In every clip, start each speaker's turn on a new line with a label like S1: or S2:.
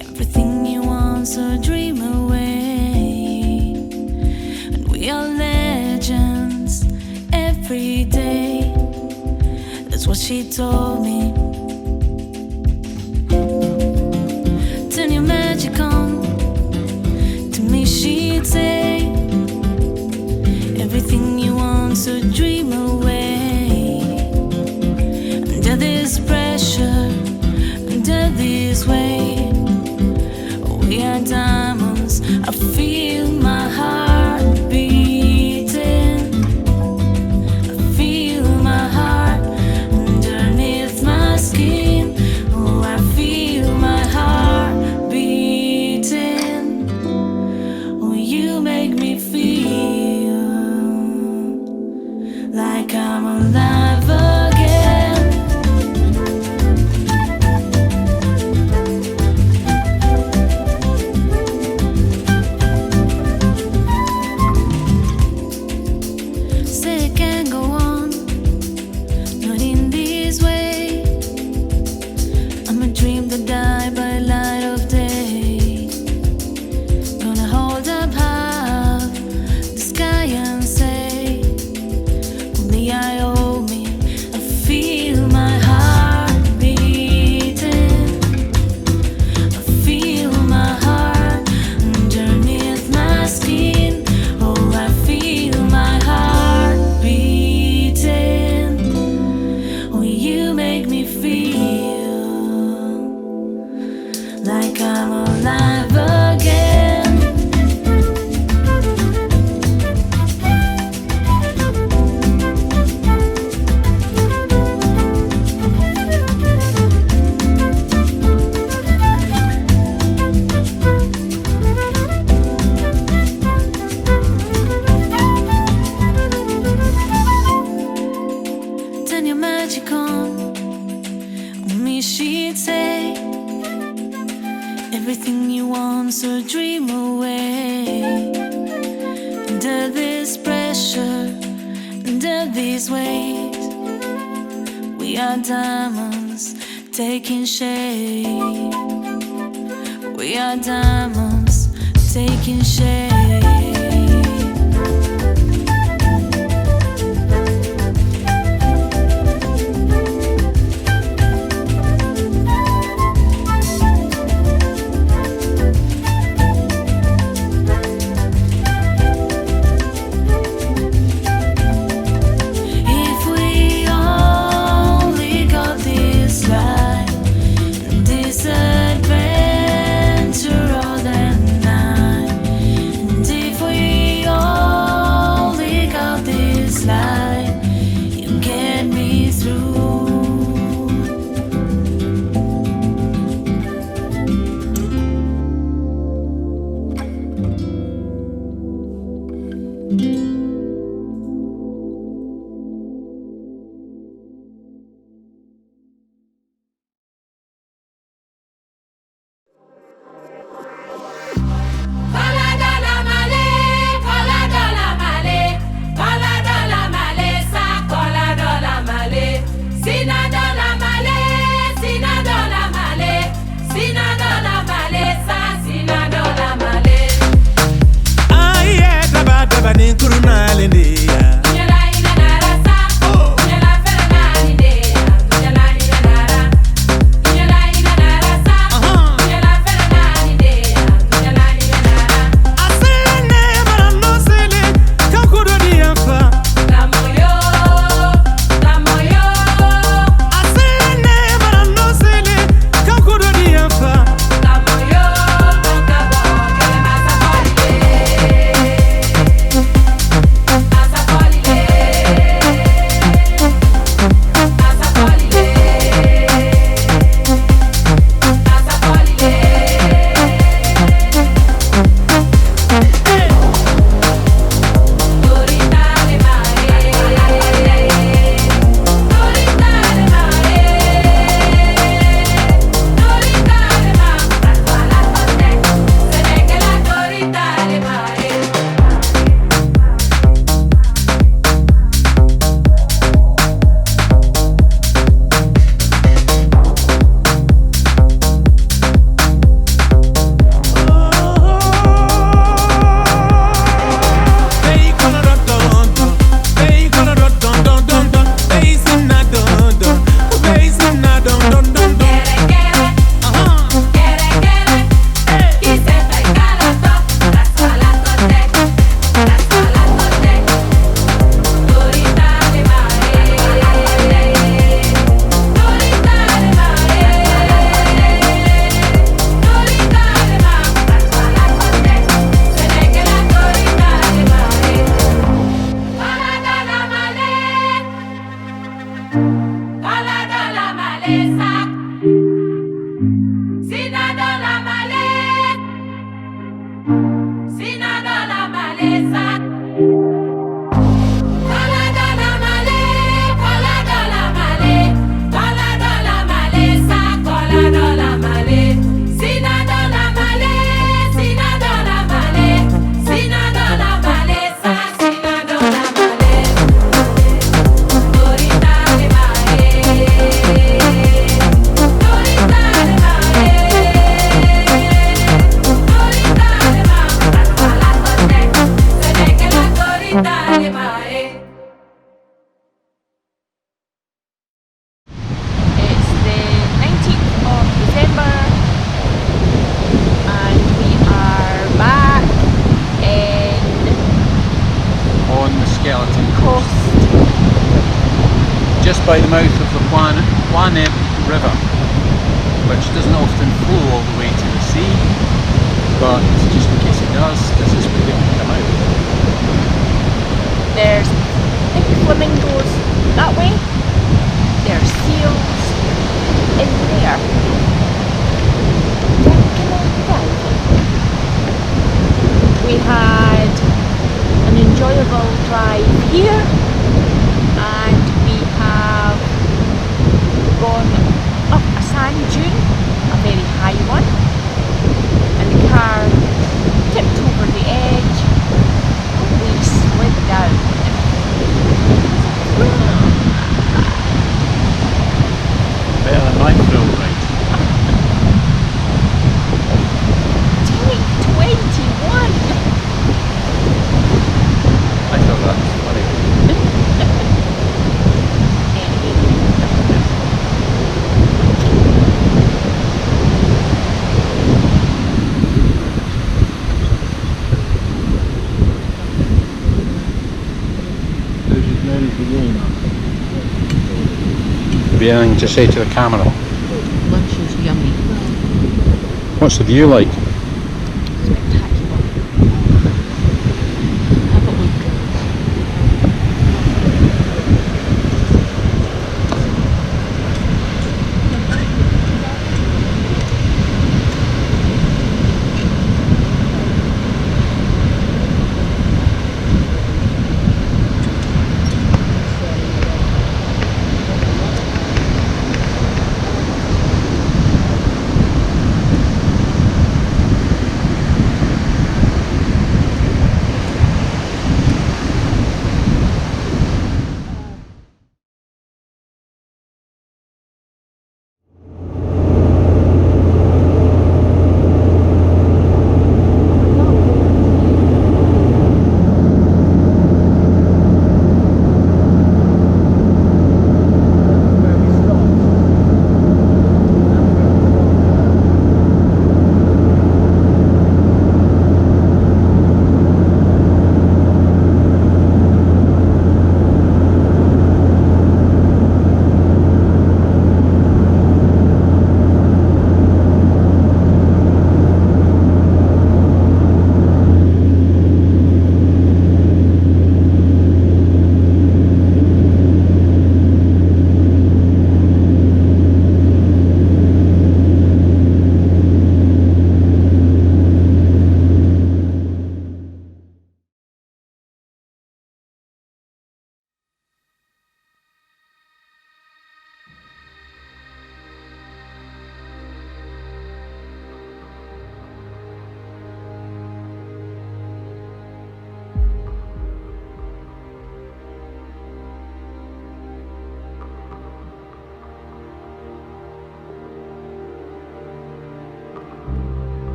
S1: everything you want, so dream away. And we are legends every day. That's what she told me. Turn your magic on, to me she'd say, everything you want, so dream away. Under this pressure, under this weight, we are diamonds. I feel my heart beating. I feel my heart underneath my skin. Oh, I feel my heart beating. Oh, you make me feel like I'm alive again. Say it can't go on, not in this way. I'm a dream that died by light of day. Gonna hold up half the sky and say, only I owe me. I feel my heart beating. I feel my heart underneath my skin. Oh, I feel my heart beating. Oh, you make me feel like I'm alive again. Turn your magic on me, she'd say, everything you want, so dream away. Under this pressure, under this weight, we are diamonds taking shape. We are diamonds taking shape. If we only got this life, this adventure all that night, and if
S2: by the mouth of the Hoanib River, which doesn't often flow all the way to the sea, but just in case it does, this is where they can come out.
S3: There's big flamingos that way. There's seals in there. We had an enjoyable drive here, and we have gone up a sand dune, a very high one, and the car tipped over the edge and we slid down.
S2: Better than my thrill ride.
S3: Take 21!
S2: I thought that was funny. Have you anything to say to the camera?
S3: Lunch is yummy.
S2: What's the view like?
S3: Spectacular. Have a look.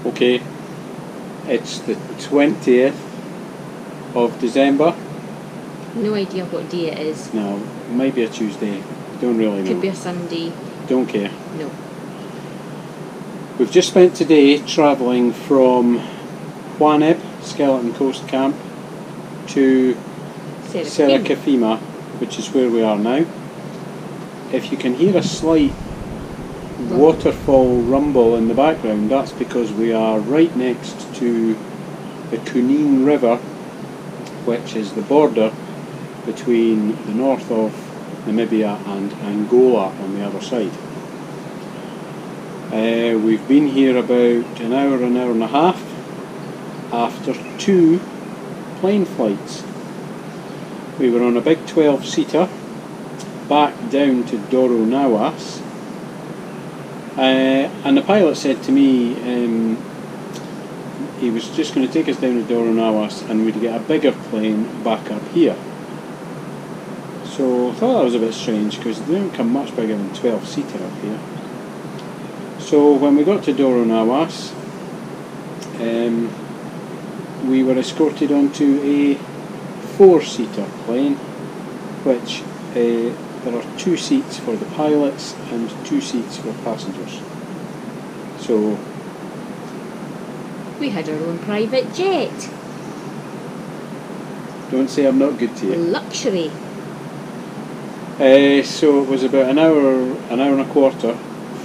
S2: Okay, it's the 20th of December.
S3: No idea what day it is.
S2: No, it might be a Tuesday. Don't really know.
S3: Could be a Sunday.
S2: Don't care.
S3: No.
S2: We've just spent today travelling from Hoanib Skeleton Coast Camp to Serra Cafema, which is where we are now. If you can hear a slight waterfall rumble in the background, that's because we are right next to the Kunene River, which is the border between the north of Namibia and Angola on the other side. We've been here about an hour and a half after 2 plane flights. We were on a big 12-seater back down to Doronawas, and the pilot said to me he was just going to take us down to Doronawas and we'd get a bigger plane back up here. So I thought that was a bit strange because they don't come much bigger than 12-seater up here. So when we got to Doronawas, we were escorted onto a 4-seater plane, which there are 2 seats for the pilots and 2 seats for passengers. So
S3: We had our own private jet.
S2: don't say I'm not good to you.
S3: Luxury.
S2: So it was about an hour and a quarter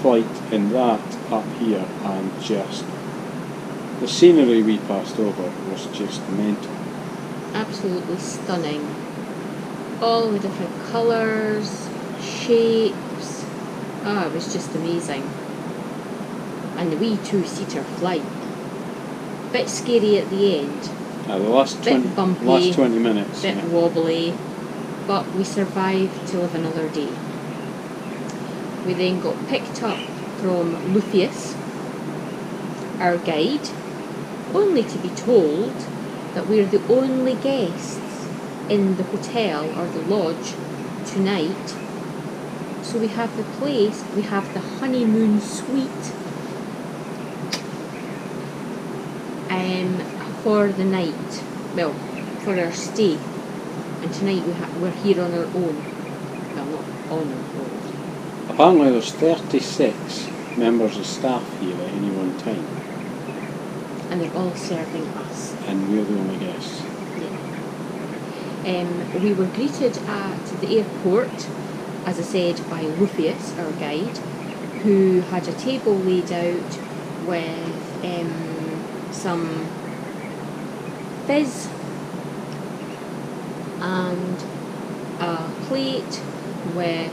S2: flight in that up here, and just the scenery we passed over was just mental.
S3: Absolutely stunning. All the different colours, shapes. It was just amazing. And the wee 2-seater flight. Bit scary at the end.
S2: The last
S3: Bit
S2: 20,
S3: bumpy,
S2: last 20 minutes.
S3: Bit
S2: Yeah.
S3: wobbly. But we survived to live another day. We then got picked up from Lucius, our guide, only to be told that we're the only guests in the hotel or the lodge tonight. So we have the honeymoon suite for the night, well, for our stay. And tonight we're here on our own. Well, not on our own.
S2: Apparently there's 36 members of staff here at any one time,
S3: And they're all serving us.
S2: and we're the only guests.
S3: We were greeted at the airport, as I said, by Lucius, our guide, who had a table laid out with some fizz and a plate with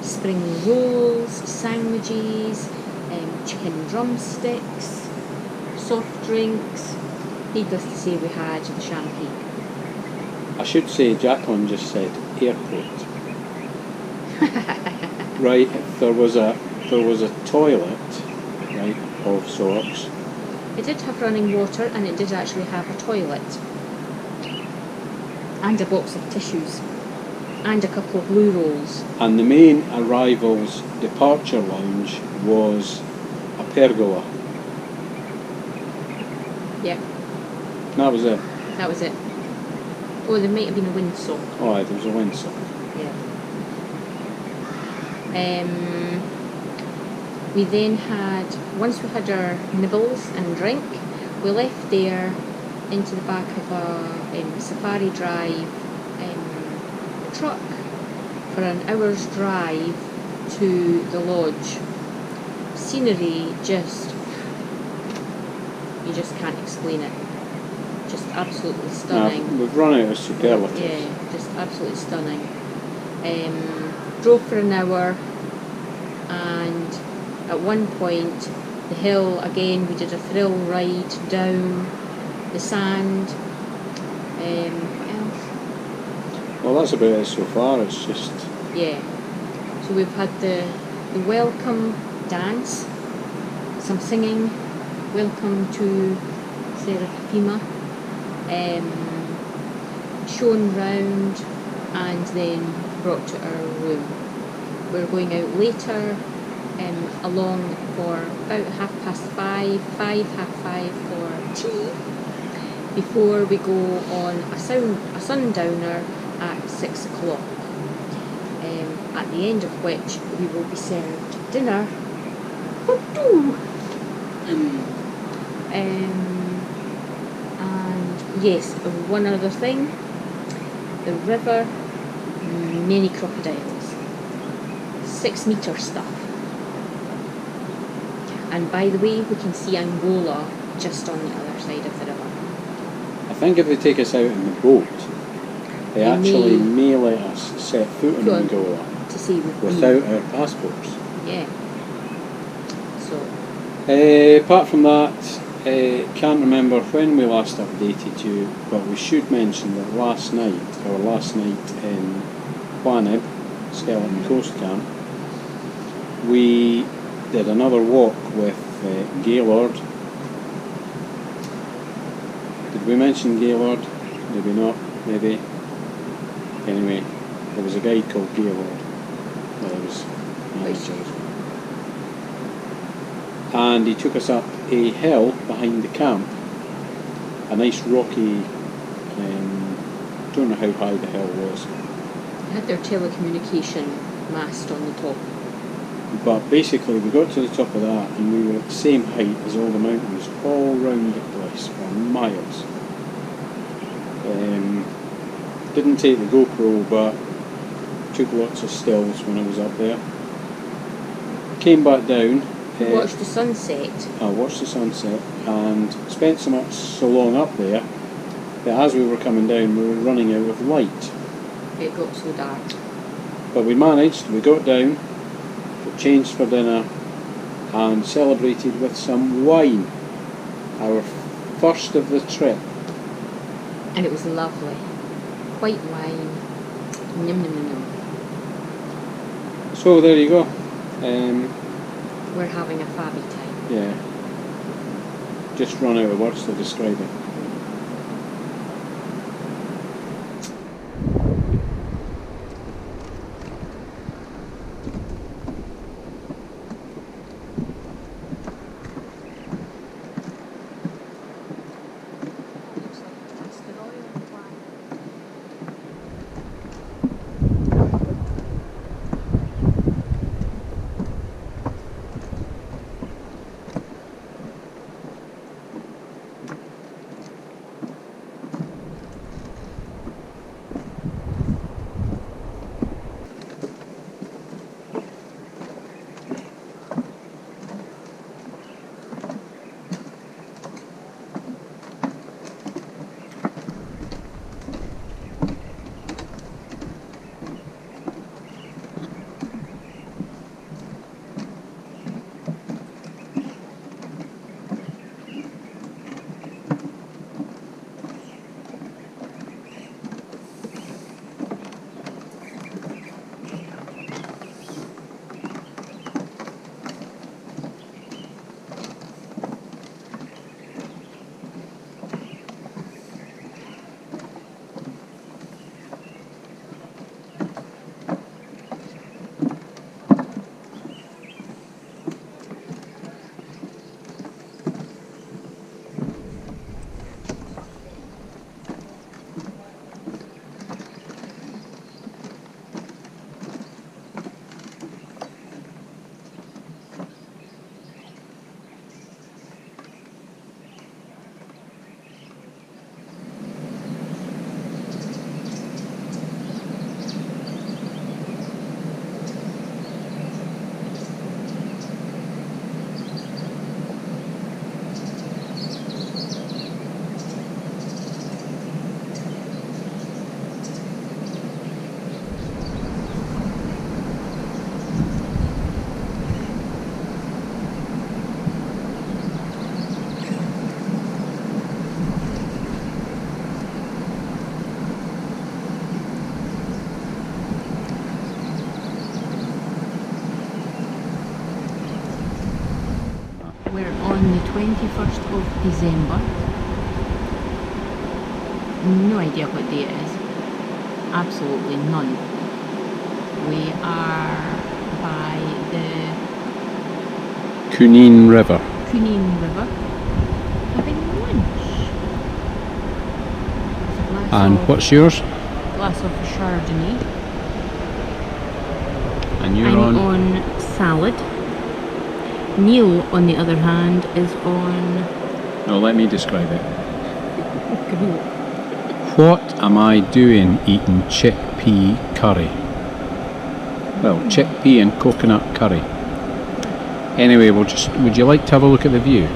S3: spring rolls, sandwiches, chicken drumsticks, soft drinks. Needless to say, we had the champagne.
S2: I should say Jacqueline just said airport. Right, there was a toilet, right, of sorts.
S3: It did have running water, and it did actually have a toilet. And a box of tissues. And a couple of blue rolls.
S2: And the main arrivals departure lounge was a pergola.
S3: Yeah,
S2: That was it.
S3: that was it. Oh, there might have been a windsock.
S2: Oh, aye, there was a windsock.
S3: Yeah. We then had, once we had our nibbles and drink, we left there into the back of a safari drive truck for an hour's drive to the lodge. Scenery you just can't explain it. Just absolutely stunning.
S2: We've run out of superlatives.
S3: Yeah, just absolutely stunning. Drove for an hour, and at one point, the hill again, we did a thrill ride down the sand. What else?
S2: Well, that's about it so far. It's just
S3: Yeah. So we've had the welcome dance, some singing, welcome to Serra Cafema, shown round, and then brought to our room. We're going out later along for about 5:30, 5:30 for tea, before we go on a sundowner at 6 o'clock, at the end of which we will be served dinner. And yes, one other thing, the river, many crocodiles, 6-meter stuff. And by the way, we can see Angola just on the other side of the river.
S2: I think if they take us out in the boat, they actually may let us set foot in Angola
S3: to see
S2: without our passports.
S3: Yeah. So.
S2: Apart from that, can't remember when we last updated you, but we should mention that last night in Hoanib Skeleton Coast Camp, we did another walk with Gaylord. Did we mention Gaylord? Maybe not, maybe. Anyway, there was a guy called Gaylord. Well, it was managers. And he took us up a hill behind the camp, a nice rocky, don't know how high the hill was.
S3: They had their telecommunication mast on the top.
S2: But basically we got to the top of that and we were at the same height as all the mountains all round the place for miles. Didn't take the GoPro, but took lots of stills when I was up there. Came back down.
S3: Watched the sunset.
S2: I watched the sunset and spent so long up there that as we were coming down we were running out of light.
S3: It got so dark.
S2: But we managed, we got down, got changed for dinner and celebrated with some wine. Our first of the trip.
S3: And it was lovely. White wine. Yum, yum, yum, yum.
S2: So there you go.
S3: We're having a fabby time.
S2: Yeah. Just run out of words to describe it.
S3: We're on the 21st of December. No idea what day it is. Absolutely none. We are by the
S2: Kunene River.
S3: Kunene River, having lunch. With a glass
S2: And
S3: of,
S2: what's yours?
S3: glass of Chardonnay.
S2: And you're
S3: I'm
S2: on?
S3: salad. Neil, on the other hand, is on
S2: No, let me describe it.
S3: gruel.
S2: What am I doing eating chickpea curry? Well, chickpea and coconut curry. Anyway, would you like to have a look at the view?